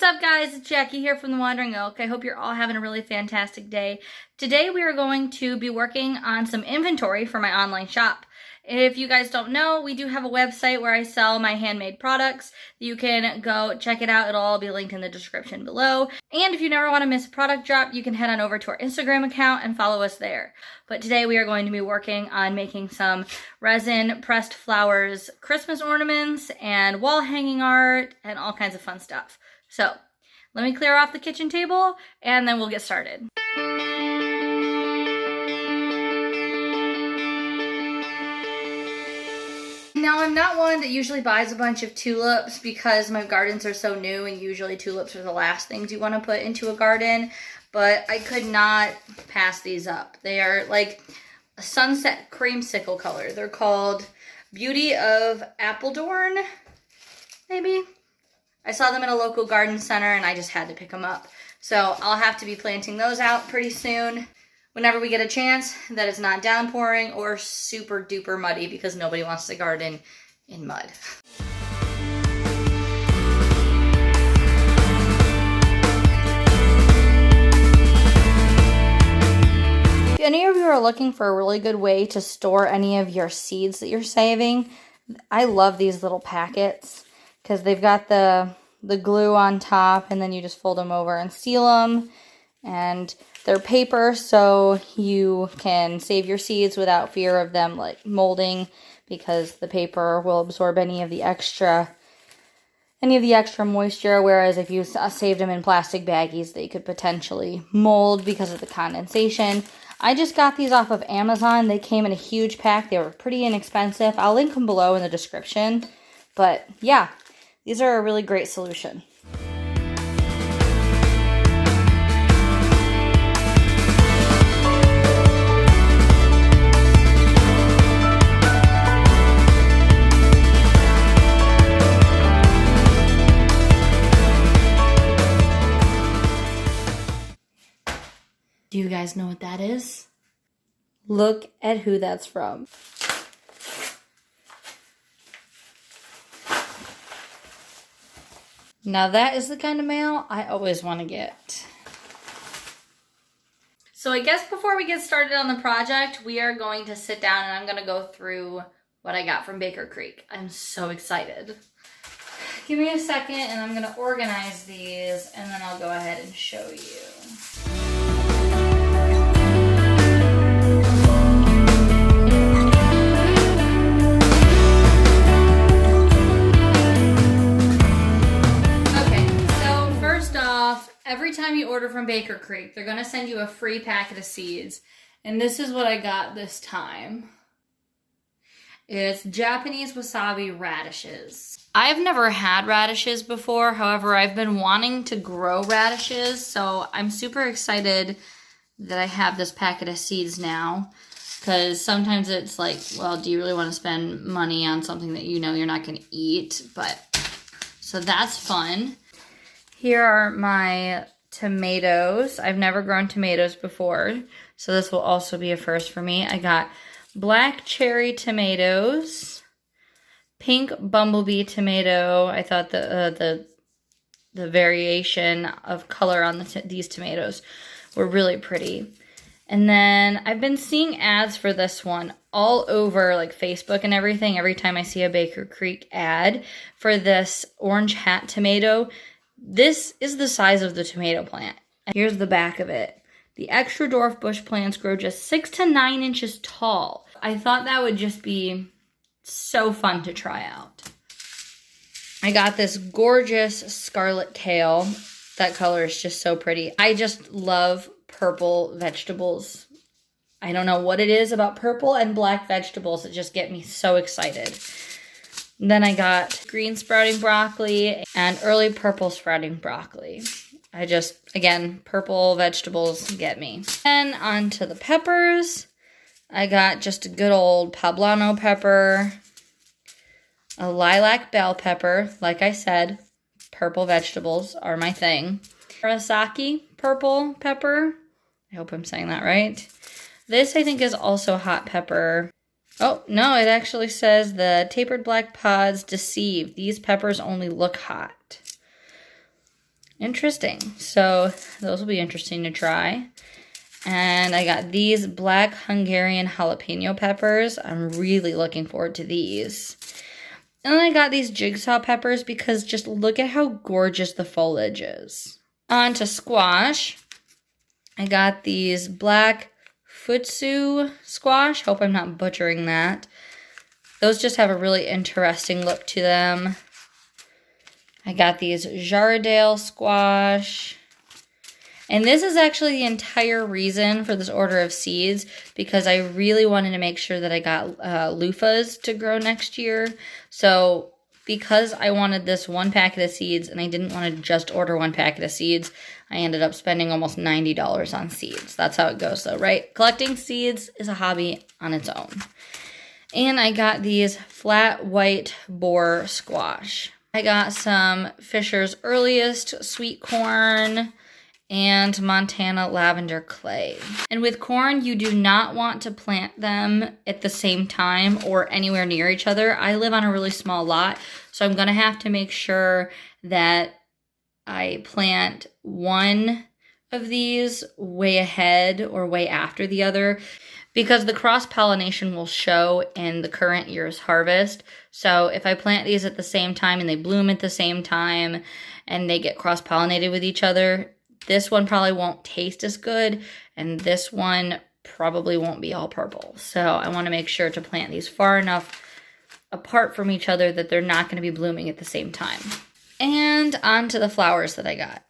What's up, guys? It's Jackie here from The Wandering Oak. I hope you're all having a really fantastic day. Today we are going to be working on some inventory for my online shop. If you guys don't know, we do have a website where I sell my handmade products. You can go check it out. It'll all be linked in the description below. And if you never want to miss a product drop, you can head on over to our Instagram account and follow us there. But today we are going to be working on making some resin pressed flowers, Christmas ornaments, and wall hanging art, and all kinds of fun stuff. So let me clear off the kitchen table and then we'll get started. Now, I'm not one that usually buys a bunch of tulips because my gardens are so new and usually tulips are the last things you want to put into a garden, but I could not pass these up. They are like a sunset creamsicle color. They're called Beauty of Apeldoorn, maybe? I saw them in a local garden center and I just had to pick them up. So I'll have to be planting those out pretty soon whenever we get a chance that it's not downpouring or super duper muddy because nobody wants to garden in mud. If any of you are looking for a really good way to store any of your seeds that you're saving, I love these little packets because they've got the glue on top and then you just fold them over and seal them. And they're paper, so you can save your seeds without fear of them like molding because the paper will absorb any of the extra moisture, whereas if you saved them in plastic baggies, they could potentially mold because of the condensation. I just got these off of Amazon. They came in a huge pack. They were pretty inexpensive. I'll link them below in the description. But yeah, these are a really great solution. Do you guys know what that is? Look at who that's from. Now that is the kind of mail I always want to get. So I guess before we get started on the project, we are going to sit down and I'm going to go through what I got from Baker Creek. I'm so excited. Give me a second and I'm going to organize these and then I'll go ahead and show you. Every time you order from Baker Creek, they're going to send you a free packet of seeds. And this is what I got this time. It's Japanese wasabi radishes. I've never had radishes before. However, I've been wanting to grow radishes. So I'm super excited that I have this packet of seeds now. Because sometimes it's like, well, do you really want to spend money on something that you know you're not going to eat? So that's fun. Here are my tomatoes. I've never grown tomatoes before, so this will also be a first for me. I got black cherry tomatoes, pink bumblebee tomato. I thought the variation of color on these tomatoes were really pretty. And then I've been seeing ads for this one all over like Facebook and everything. Every time I see a Baker Creek ad for this orange hat tomato. This is the size of the tomato plant. Here's the back of it. The extra dwarf bush plants grow just 6 to 9 inches tall. I thought that would just be so fun to try out. I got this gorgeous scarlet kale. That color is just so pretty. I just love purple vegetables. I don't know what it is about purple and black vegetables that just get me so excited. Then I got green sprouting broccoli and early purple sprouting broccoli. Again, purple vegetables get me. Then onto the peppers. I got just a good old poblano pepper, a lilac bell pepper. Like I said, purple vegetables are my thing. Murasaki purple pepper. I hope I'm saying that right. This I think is also hot pepper. Oh, no, it actually says the tapered black pods deceive. These peppers only look hot. Interesting. So those will be interesting to try. And I got these black Hungarian jalapeno peppers. I'm really looking forward to these. And then I got these jigsaw peppers because just look at how gorgeous the foliage is. On to squash. I got these black futsu squash. Hope I'm not butchering that. Those just have a really interesting look to them. I got these Jardale squash. And this is actually the entire reason for this order of seeds, because I really wanted to make sure that I got loofahs to grow next year. So because I wanted this one packet of seeds and I didn't want to just order one packet of seeds, I ended up spending almost $90 on seeds. That's how it goes though, right? Collecting seeds is a hobby on its own. And I got these flat white boar squash. I got some Fisher's Earliest sweet corn and Montana lavender clay. And with corn, you do not want to plant them at the same time or anywhere near each other. I live on a really small lot, so I'm gonna have to make sure that I plant one of these way ahead or way after the other, because the cross-pollination will show in the current year's harvest. So if I plant these at the same time and they bloom at the same time and they get cross-pollinated with each other, this one probably won't taste as good, and this one probably won't be all purple. So I want to make sure to plant these far enough apart from each other that they're not going to be blooming at the same time. And on to the flowers that I got.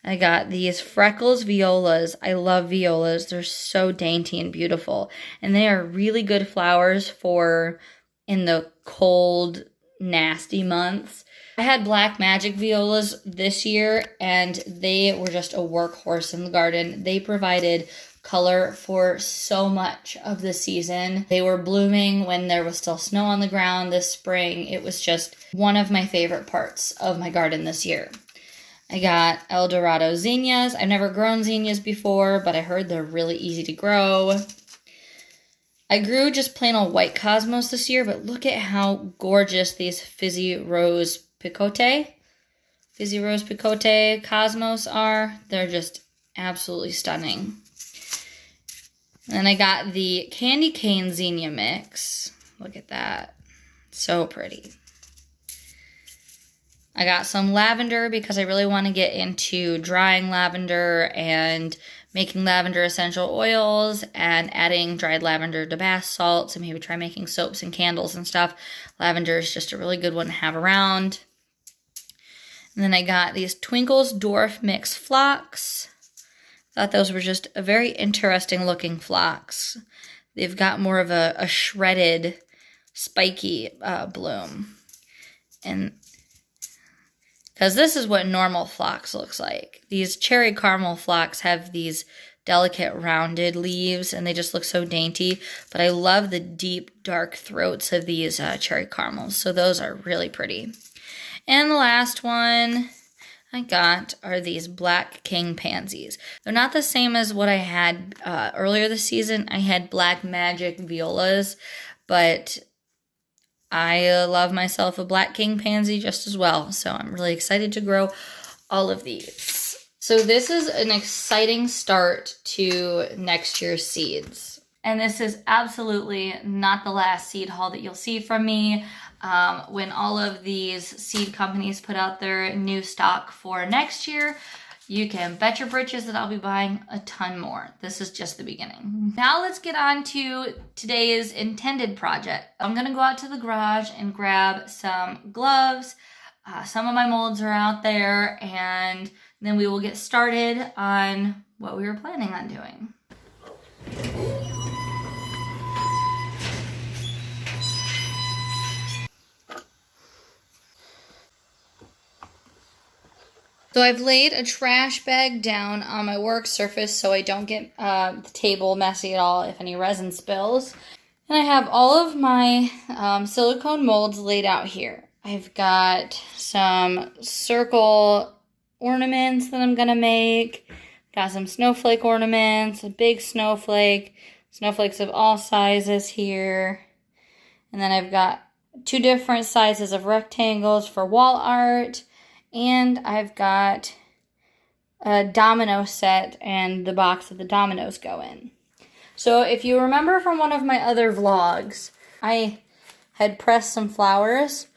I got these Freckles violas. I love violas. They're so dainty and beautiful. And they are really good flowers for in the cold, nasty months. I had Black Magic violas this year, and they were just a workhorse in the garden. They provided color for so much of the season. They were blooming when there was still snow on the ground this spring. It was just one of my favorite parts of my garden this year. I got El Dorado zinnias. I've never grown zinnias before, but I heard they're really easy to grow. I grew just plain old white cosmos this year, but look at how gorgeous these Fizzy Rose Picote cosmos are. They're just absolutely stunning. And then I got the Candy Cane Zinnia mix. Look at that. So pretty. I got some lavender because I really want to get into drying lavender and making lavender essential oils and adding dried lavender to bath salts and maybe try making soaps and candles and stuff. Lavender is just a really good one to have around. And then I got these Twinkles Dwarf Mix Phlox. Thought those were just a very interesting looking phlox. They've got more of a shredded, spiky bloom. And because this is what normal phlox looks like. These cherry caramel phlox have these delicate rounded leaves and they just look so dainty. But I love the deep dark throats of these cherry caramels. So those are really pretty. And the last one I got are these Black King pansies. They're not the same as what I had earlier this season. I had Black Magic violas, but I love myself a Black King pansy just as well. So I'm really excited to grow all of these. So this is an exciting start to next year's seeds. And this is absolutely not the last seed haul that you'll see from me. When all of these seed companies put out their new stock for next year, you can bet your britches that I'll be buying a ton more. This is just the beginning. Now let's get on to today's intended project. I'm gonna go out to the garage and grab some gloves. Some of my molds are out there, and then we will get started on what we were planning on doing. So I've laid a trash bag down on my work surface so I don't get the table messy at all if any resin spills. And I have all of my silicone molds laid out here. I've got some circle ornaments that I'm going to make. Got some snowflake ornaments, a big snowflake, snowflakes of all sizes here. And then I've got 2 different sizes of rectangles for wall art. And I've got a domino set and the box that the dominoes go in. So if you remember from one of my other vlogs, I had pressed some flowers.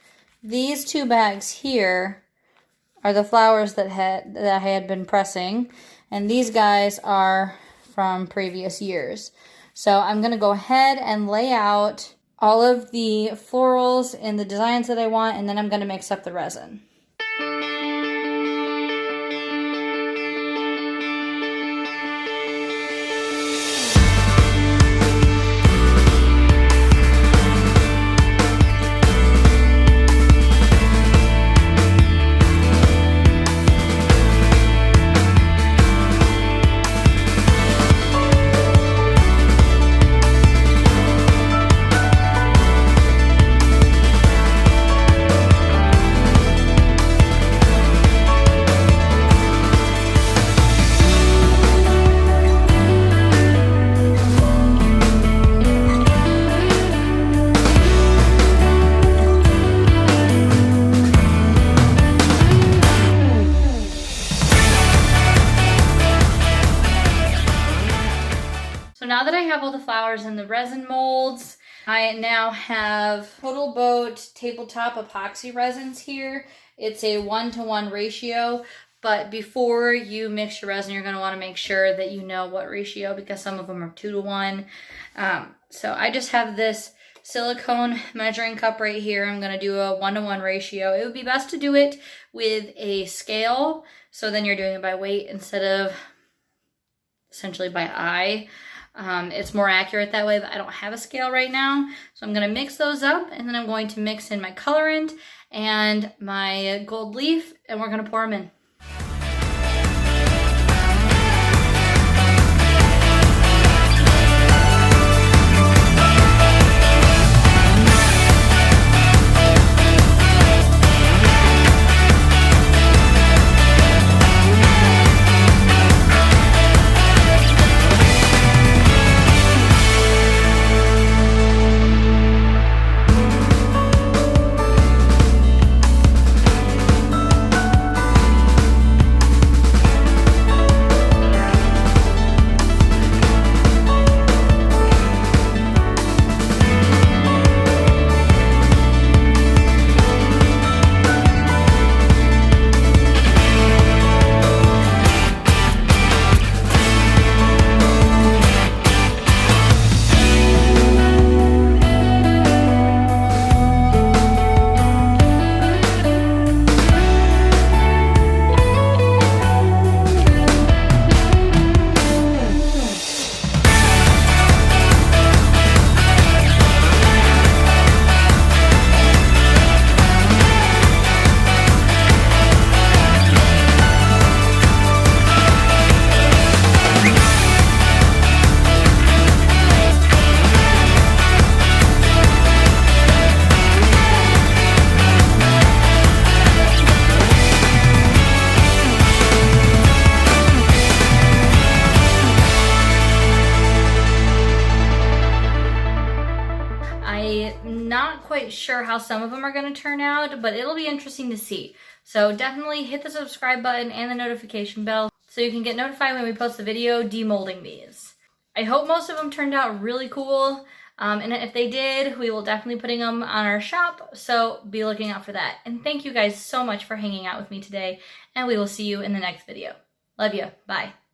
These 2 bags here are the flowers that I had been pressing, and these guys are from previous years. So I'm going to go ahead and lay out all of the florals and the designs that I want, and then I'm going to mix up the resin. So now that I have all the flowers in the resin molds, I now have Total Boat tabletop epoxy resins here. It's a 1-to-1 ratio, but before you mix your resin, you're going to want to make sure that you know what ratio, because some of them are 2-to-1. So I just have this silicone measuring cup right here. I'm going to do a 1-to-1 ratio. It would be best to do it with a scale, so then you're doing it by weight instead of essentially by eye. It's more accurate that way, but I don't have a scale right now. So I'm going to mix those up, and then I'm going to mix in my colorant and my gold leaf, and we're going to pour them in. Not quite sure how some of them are going to turn out, but it'll be interesting to see. So definitely hit the subscribe button and the notification bell so you can get notified when we post the video demolding these. I hope most of them turned out really cool, and if they did, we will definitely putting them on our shop, so be looking out for that. And thank you guys so much for hanging out with me today, and we will see you in the next video. Love you. Bye.